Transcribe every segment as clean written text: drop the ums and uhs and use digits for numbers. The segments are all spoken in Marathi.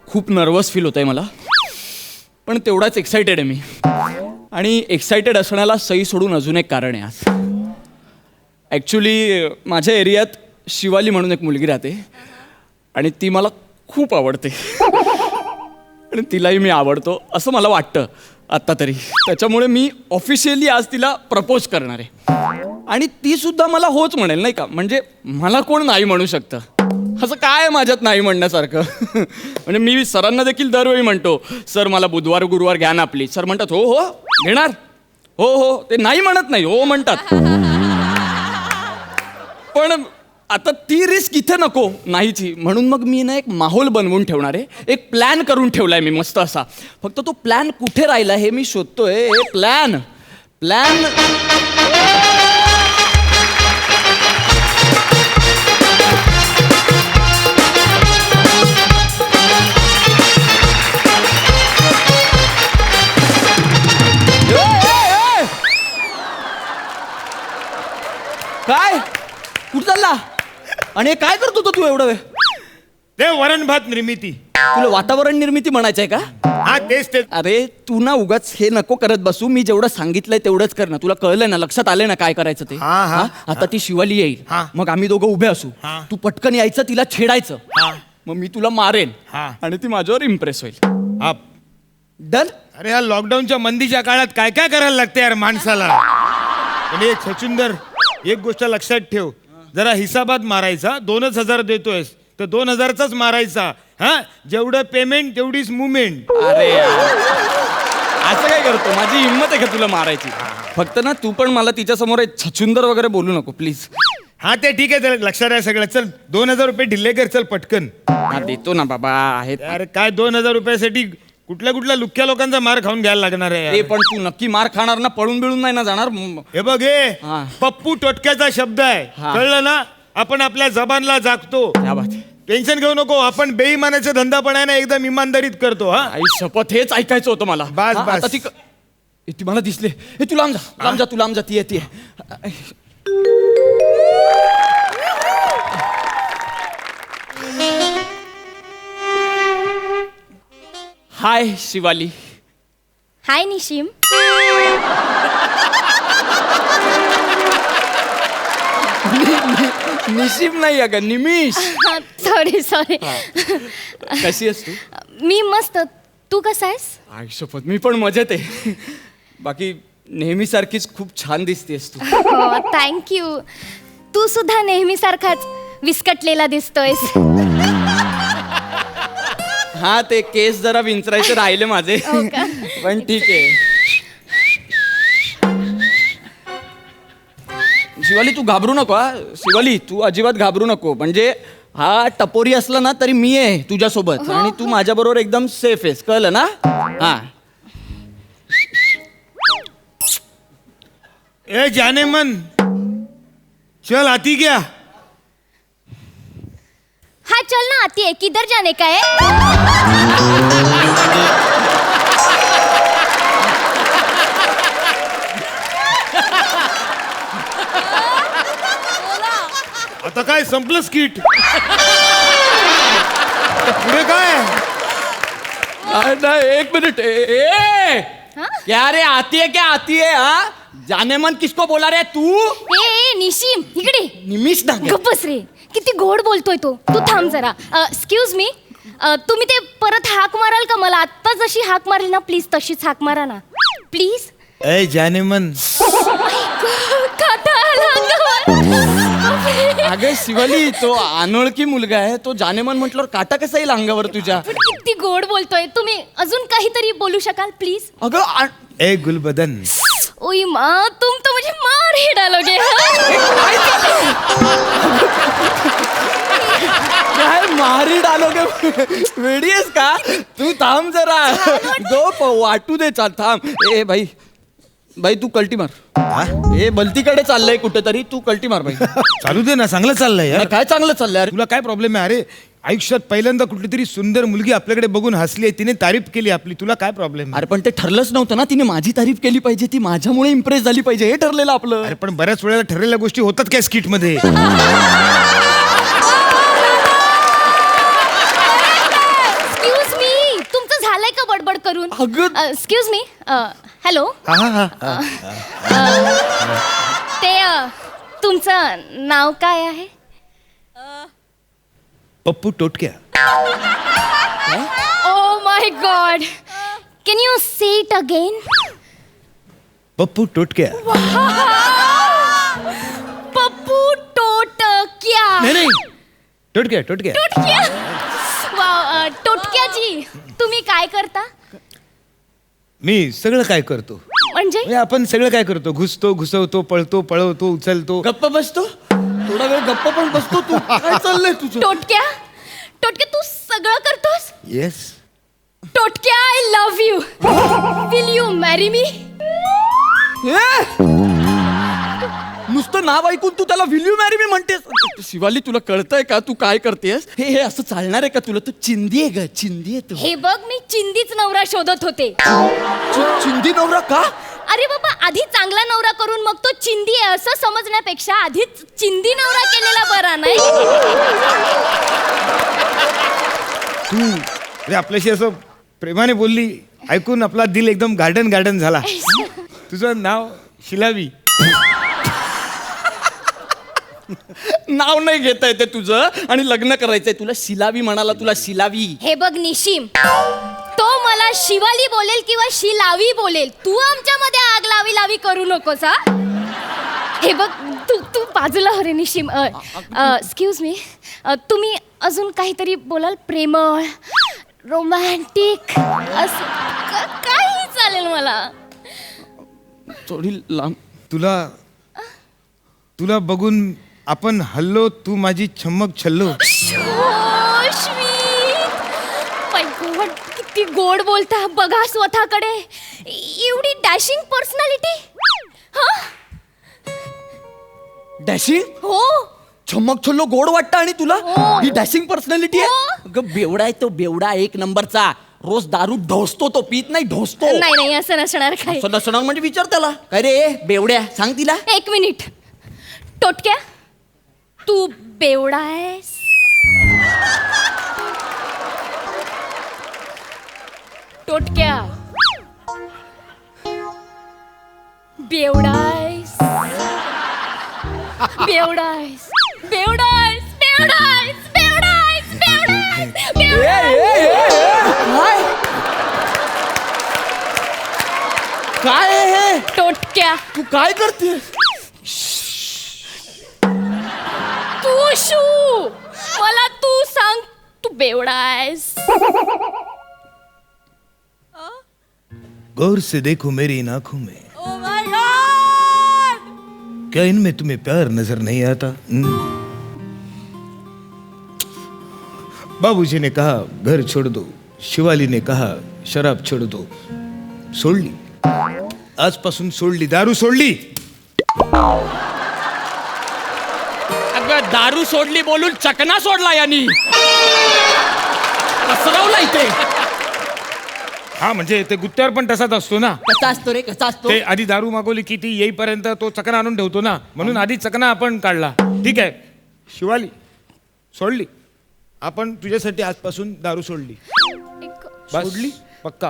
खूप नर्वस फील होत आहे मला, पण तेवढाच एक्सायटेड आहे मी. आणि एक्सायटेड असण्याला सई सोडून अजून एक कारण आहे आज. ॲक्च्युली माझ्या एरियात शिवाली म्हणून एक मुलगी राहते आणि ती मला खूप आवडते आणि तिलाही मी आवडतो असं मला वाटतं आत्ता तरी. त्याच्यामुळे मी ऑफिशियली आज तिला प्रपोज करणार आहे आणि ती सुद्धा मला होच म्हणेल, नाही का. म्हणजे मला कोण नाही म्हणू शकतं, असं काय आहे माझ्यात नाही म्हणण्यासारखं. म्हणजे मी सरांना देखील दरवेळी म्हणतो, सर मला बुधवार गुरुवार घ्या ना आपली. सर म्हणतात हो हो घेणार, हो हो. ते नाही म्हणत नाही, हो म्हणतात. पण आता ती रिस्क इथे नको नाहीची, म्हणून मग मी ना एक माहोल बनवून ठेवणार आहे. एक प्लॅन करून ठेवलाय मी मस्त असा. फक्त तो प्लॅन कुठे राहिला हे मी शोधतोय. प्लॅन प्लॅन काय कुठं चालला आणि हे काय करतो तू एवढं वेळ? ते वरण भात निर्मिती. तुला वातावरण निर्मिती म्हणायचंय का? हा तेच तेच. अरे तू ना उगाच हे नको करत बसू. मी जेवढं सांगितलंय तेवढंच कर ना. तुला कळलंय ना, लक्षात आलंय ना काय करायचं ते? हा, हा, आता ती शिवाली येईल, हा. मग आम्ही दोघं उभे असू. हा. तू पटकन यायचं, तिला छेडायचं, हा. मग मी तुला मारेन हा. आणि ती माझ्यावर इम्प्रेस होईल. हा. डन. अरे ह्या लॉकडाऊनच्या मंदीच्या काळात काय काय करायला लागते यार माणसाला. पण एक सचिंदर, एक गोष्ट लक्षात ठेव, जरा हिसाबात मारायचा. 2,000 देतोयस तर 2,000चाच मारायचा. हा, जेवढं पेमेंट तेवढीच मुवमेंट. अरे यार, असं काय करतो? माझी हिंमत आहे का तुला मारायची? फक्त ना तू पण मला तिच्या समोर छचुंदर वगैरे बोलू नको प्लीज. हा ते ठीक आहे, त्याला लक्षात आहे सगळं. चल 2,000 रुपये ढिल्ले कर, चल पटकन. हा देतो ना बाबा. आहेत. अरे काय 2,000 रुपयासाठी कुठल्या लुक्क्या लोकांचा मार खाऊन घ्यायला लागणार आहे ते यार. पण तू नक्की मार खाणार ना, पळून बिळून नाही ना जाणार? हे बघ, हे हा. पप्पू टोटक्याचा शब्द आहे, हा. कळलं ना. आपण आपल्या जबानला जागतो. क्या बात आहे. टेन्शन घेऊ नको. आपण बेईमानाचा धंदा पण आहे ना एकदम इमानदारीत करतो. हा आई शपथ, हेच ऐकायचं होतं मला. बस, हा, बस. आता ती मला दिसले. हे तू लांब जा, लांब जा, तू लांब जा. ती येते. हाय शिवाली. हाय निशिम. निशिम नाही अगं, निमिष. सॉरी. कशी आहेस तू? मी मस्त. तू कसा आहेस? आई शपथ, मी पण मजेत आहे. बाकी नेहमीसारखीच खूप छान दिसतेस तू. हो थँक्यू. तू सुद्धा नेहमीसारखाच विस्कटलेला दिसतोयस. हा, ते केस जरा विंचरायचे राहिले माझे. हो का? पण ठीक आहे. शिवाली तू घाबरू नको. हा शिवाली, तू अजिबात घाबरू नको. म्हणजे हा टपोरी असला ना तरी मी आहे तुझ्यासोबत, आणि तू माझ्या बरोबर एकदम सेफ आहेस, कळलं ना? हा. ए जाने मन, चल आती क्या. हाँ चल ना, आती है. किधर जाने का है? आता काय संपलं स्किट. पुढे काय. नहीं, एक मिनट. क्या रे, आती है क्या आती है? हाँ, जाने मन किसको बोला रे तू? ए निशिम, इकडे. निमिष ना. गप्प बस रे. किती गोड बोलतोय तो. तू थांब जरा. एक्सक्यूज मी, तुम्ही ते परत हाक माराल का मला? आत्ता जशी हाक मारली ना, प्लीज तशीच हाक मारा ना प्लीज. ए जाने मन. काटा आला अंगावर. अगं शिवाली, तो अनोळखी मुलगा आहे. तो जानेमन म्हटल्यावर काटा कसा येईल अंगावर तुझ्या? पण किती गोड बोलतोय. तुम्ही अजून काहीतरी बोलू शकाल प्लीज? अगं ए गुलबदन. ओई माँ, तुम तो मुझे मार ही डालोगे. काय मारी डालोगे? वेडी आहेस का तू? थांब जरा. दो वाटू दे. चाल थांब. ए भाई, भाई तू कल्टी मार. हे भलतीकडे चाललंय कुठेतरी. तू कल्टी मार भाई. चालू दे ना, चांगलं चाललंय यार. काय चांगलं चाललंय अरे? तुला काय प्रॉब्लेम आहे? अरे आयुष्यात पहिल्यांदा कुठली तरी सुंदर मुलगी आपल्याकडे बघून हसली आहे, तिने तारीफ केली आपली. तुला काय प्रॉब्लेम? अरे पण ते ठरलंच नव्हतं ना. तिने माझी तारीफ केली पाहिजे, ती माझ्यामुळे इम्प्रेस झाली पाहिजे, हे ठरलेलं आपलं. अरे पण बऱ्याच वेळेला ठरलेल्या गोष्टी होतात काय स्किट मध्ये. एक्सक्यूज झालंय का बडबड करून? अगं- एक्सक्यूज मी, हॅलो. ते तुमचं नाव काय आहे? Pappu Totakya. Oh my god, can you say it again? Pappu Totakya. Pappu Totakya. नाही टोटक्या टोटक्या. टोटक्या. वाव, टोटक्याजी तुम्ही काय करता? मी सगळं काय करतो. म्हणजे आपण सगळं काय करतो. घुसतो, घुसवतो, पळतो, पळवतो, उचलतो. गप्प बसतो थोडा वेळ, गप्प पण बसतो तू. काय चाललंय तुझं? टोटक्या, टोटक्या तू सगळं करतोस? Yes. Totakya, I love you. Will you marry me? नुसतं नाव ऐकून तू त्याला विल यू मॅरी मी म्हणतेस? शिवाली, तुला कळतंय का तू काय करतेस? हे असं चालणार आहे का तुला? तू चिंदी आहे ग, चिंदी आहे तू. हे बघ, मी चिंदीच नवरा शोधत होते. चिंदी नवरा का? अरे बाबा, आधी चांगला नवरा करून मग तो चिंदी आहे असं समजण्यापेक्षा आधीच चिंदी नवरा केलेला बरा नाही? तू अरे आपल्याशी असं प्रेमाने बोलली, ऐकून आपला दिल एकदम गार्डन गार्डन झाला. तुझं नाव शिलावी. नाव नाही घेता येते तुझं, आणि लग्न करायचंय तुला. शिलावी म्हणाला तुला, शिलावी. हे बघ निशिम, तो मला शिवाली बोलेल किंवा शिलावी बोलेल, तू आमच्यामध्ये आग लावी लावी करू नकोस हा. हे बघ, तू तू बाजूला हो रे निशिम. एक्सक्यूज मी, तुम्ही अजून काहीतरी बोलाल? प्रेमळ, रोमॅन्टिक, असं काही चालेल मला. थोडी लांब. तुला बघून आपण हल्लो, तू माझी छम्मक छल्लो. किती गोड बोलता. बघा स्वतःकडे, एवढी डॅशिंग पर्सनॅलिटी. डॅशिंग? हो. छमक छल्लो गोड वाटतं आणि तुला हो. ही डॅशिंग पर्सनॅलिटी हो. आहे? अगं बेवडा आहे तो, बेवडा एक नंबरचा. रोज दारू ढोसतो तो, पीत नाही ढोसतो. नाही नाही, असं नसणार काय. असं नसणार म्हणजे विचार त्याला. काय रे बेवड्या, सांग तिला. एक मिनिट. टोटक्या, तू बेवडा आहेस? टोटक्या, बेवडा आहेस? बेवडा आहेस, बेवडा आहेस, बेवडा आहेस, बेवडा आहेस, बेवडा आहेस, बेवडा आहेस. काय आहे हे? टोटक्या, तू काय करते? तू शू, मला तू सांग, तू बेवडा आहेस? गौर से देखो मेरी इन आंखों में, Oh my God! क्या इनमें तुम्हें प्यार नजर नहीं आता? बाबूजी ने कहा घर छोड़ दो, शिवाली ने कहा शराब छोड़ दो. सोडली, आजपासून सोडली, दारू सोडली. अगं दारू सोडली बोलून चकना सोडला यांनी. पसरवला इथे. हा म्हणजे ते गुत्त्यावर पण तसाच असतो ना. कसा असतो रे, कसा असतो? ते आधी दारू मागवली की ती येईपर्यंत तो चकना आणून ठेवतो ना, म्हणून आधी चकना आपण काढला. ठीक आहे शिवाली, सोडली. आपण तुझ्यासाठी आजपासून दारू सोडली. बस? सोडली पक्का.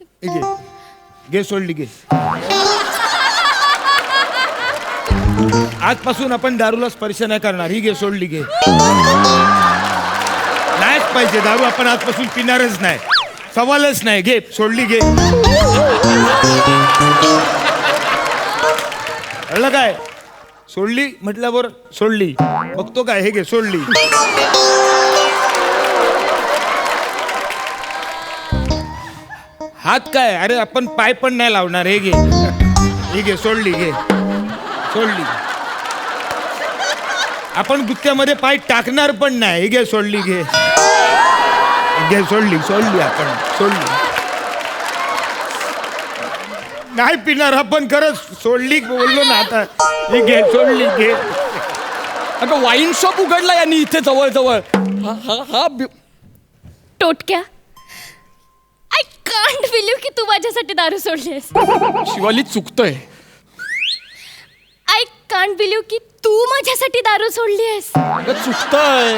हे घे, घे सोडली, घे. आजपासून आपण दारूला स्पर्श नाही करणार. ही घे सोडली, घे. नाहीच पाहिजे दारू, आपण आजपासून पिणारच नाही, सवालच नाही. घे सोडली, घे. कळलं काय? सोडली म्हटल्यावर सोडली. बघतो काय? हे घे सोडली. हात काय? अरे आपण पाय पण नाही लावणार. हे घे, ही घे सोडली, घे सोडली. आपण गुत्त्यामध्ये पाय टाकणार पण नाही. हे घे सोडली, घे. घे सोडली, सोडली, आपण सोडली. नाही पिणार आपण, खरंच सोडली बोललो ना आता. ही घे सोडली, घे. अगं वाईन शॉप उघडला यांनी इथे जवळ जवळ. हा हा हा टोटक्या, आय कांट बिलीव्ह की तू माझ्यासाठी दारू सोडलीस. शिवाली चुकतोय. आय कांट बिलीव्ह की तू माझ्यासाठी दारू सोडलीस. अगं चुकतोय.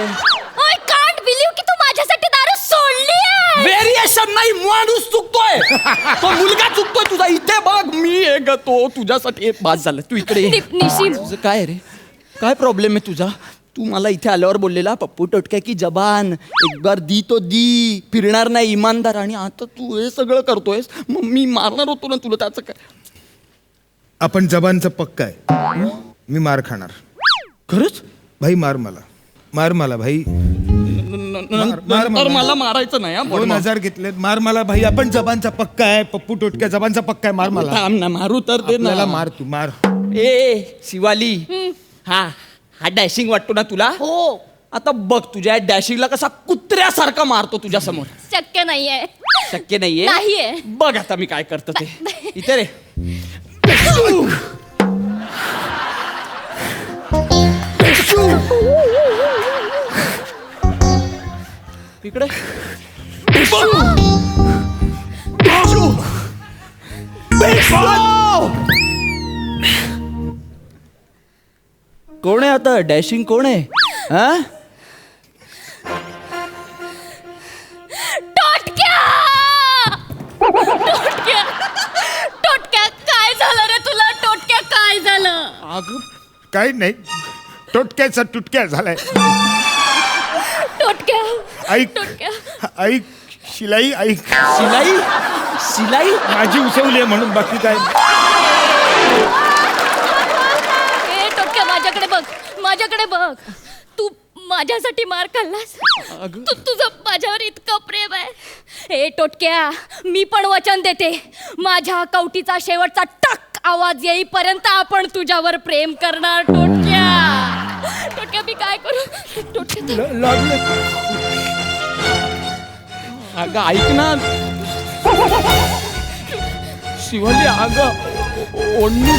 आय कांट बिलीव्ह की तू माझ्यासाठी दारू सोडलीस. व्हेरी सिच्युएशन नाही, माणूस चुकतोय. तो मुलगा चुकतोय तुझा. इथे बघ, मी एक तो तुझ्यासाठी एक बास झालं. तू इकडे ये. निशिम तुझं काय रे, काय प्रॉब्लेम आहे तुझा? तू मला इथे आल्यावर बोललेला पप्पू टोटक्या की जबान एक बार दी तो दी, फिरणार नाही इमानदार. आणि आता तू हे सगळं करतोयस. मग मी मारणार होतो ना तुला, त्याचं काय? आपण जबानचं पक्का आहे. मी मार खाणार. खरंच? भाई मार मला भाई. नंतर मला मारायचं नाही हा, 2000 घेतलेत. मार मला भाई. आपण जबानचा पक्का आहे. पप्पू टोटक्या जबानचा पक्का आहे. मार मला. थांब ना, मारू तर दे आपल्याला ना. मार तू मार. ए शिवाली, हा हा डॅशिंग वाटतो ना तुला? हो. आता बघ तुझ्या डॅशिंगला कसा कुत्र्यासारखा मारतो तुझ्या समोर. शक्य नाहीये. शक्य नाहीये. नाहीये. बघ आता मी काय करतो ते. इथे रे. इकडे. कोण आहे आता? डॅशिंग कोण आहे? हा? टोटक्या टोटक्या टोटक्या काय झालं रे तुला? टोटक्या काय झालं? अगं काही नाही, टोटक्याचा तुटक्या झालाय. टोटक्या ऐक टोटक्या ऐक शिलाई ऐक. शिलाई? शिलाई? माझी उसवली आहे म्हणून, बाकी काय. ए टोटक्या माझ्याकडे बघ. तू माझ्यासाठी मार खाल्लास. अगं. तुझं माझ्यावर इतकं प्रेम आहे. ए टोटक्या, मी पण वचन देते, माझ्या कवटीचा शेवटचा टक आवाज येईपर्यंत आपण तुझ्यावर प्रेम करणार. टोटक्या मी काय करू? टोटक्या अगं ऐक ना शिवाली, अगं ओढणी.